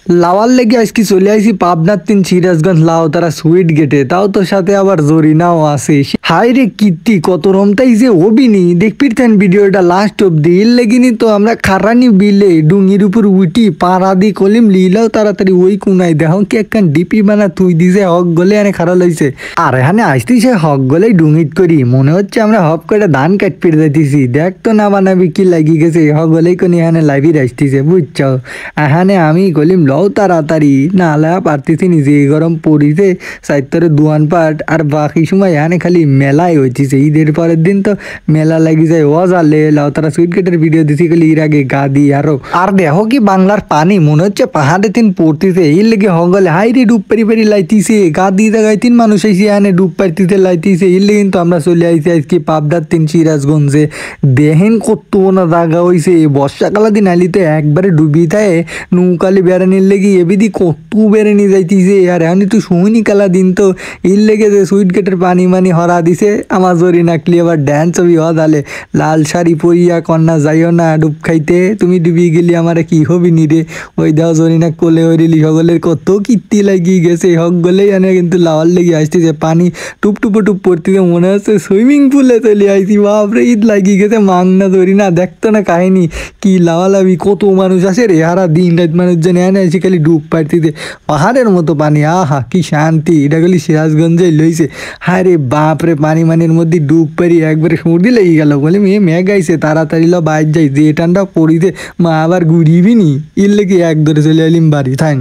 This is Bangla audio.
লাওয়ার লেগে আজকে চলে আইছি পাবনার সিরাজগঞ্জ লাও তারা সুইট গেটে, তাও তোর সাথে আবার জরিনাও আছে। হাই রে কীর্তি কত রমতাই যে অবিনি দেখপিরতেন ভিডিওটা লাস্ট অব্দি এর লেগিনি তো আমরা খারানি বিলে ডুঙির উপর উঠি পাড়া দি কলিম লিলাও তাড়াতাড়ি ওই কুনাই দেখো কি একখান ডিপি বানা তুই দিছে হক গলে আনে খারাপ লাগছে। আর এখানে আসতেছে হক গলে ডুঙিত করি মনে হচ্ছে আমরা হক করে ধান কাট পেরে যাইতেছি। দেখ তো না বানাবি কি লাগি গেছে হক গলেই কোনি এখানে লাইভে আসতেছে বুঝছো। এখানে আমি গলিম লও তাড়াতাড়ি নালা পারতেছি নিজে গরম পড়িছে সাইতরে দুয়ান পাট আর বাকি সময় এখানে খালি মেলাই হইতেছে। ঈদের পরের দিন তো মেলা লাগি যায় ও জালে লাও তারা সুইট গেটের ভিডিও দিছি খালি এর আগে গাদি আরো। আর দেখো কি বাংলার পানি মনে হচ্ছে পাহাড়ে তিন পড়তেছে এই লেগে হগলে হাই রে ডুব পেরি পেরি লাইতিছে গাদি জায়গায় তিন মানুষ এসে এখানে ডুব পাইতেছে লাইতিছে এই লেগে কিন্তু আমরা চলে আইছি আজকে পাবনার সিরাজগঞ্জে। দেখেন কত না জায়গা হইছে বর্ষাকালা দিন আলিতে একবারে ডুবি থাকে নৌকালি বেড়ানির লেগে এবিদি কত বেড়ানি যাইতিছে। আর এখন তো শুনি কালা দিন তো এর লেগে যে সুইট গেটের পানি মানি হরা দিছে আমার জরি নাকলি আবার ড্যান্স ছবি হলে লাল শাড়ি পরিয়া কন্যা যাইও না ডুব খাইতে তুমি ডুবি গেলি আমার কি হবি নি রে। ওই দাও জরি না কোলে হরিলি সকলের কত কীর্তি লাগিয়ে গেছে হক গলেই আনে কিন্তু লাওয়ার লেগে আসতেছে পানি টুপ টুপ টুপ পড়তেছে মনে হচ্ছে সুইমিং পুলে চলে আইছি বাপরে ঈদ লাগিয়ে গেছে মাংনা ধরি না দেখতো না কাহিনী কি লাভালাভি কত মানুষ আসে রে হারা দিন রাত মানুষজন এনে আসি খালি ডুব পাইতেছে পাহাড়ের মতো পানি আহা কি শান্তি। এটা খালি সিরাজগঞ্জে লইছে হায় রে বাপরে পানি মানির মধ্যে ডুব পারি একবারে সর্দি লেগে গেল বলে মেয়ে মেঘ আইছে তাড়াতাড়ি ল বাইর যাই যে ঠান্ডা পড়িতে মা আবার ঘুরিবি নি এর লেগে এক ধরে চলে এলিম বাড়ি থাইন।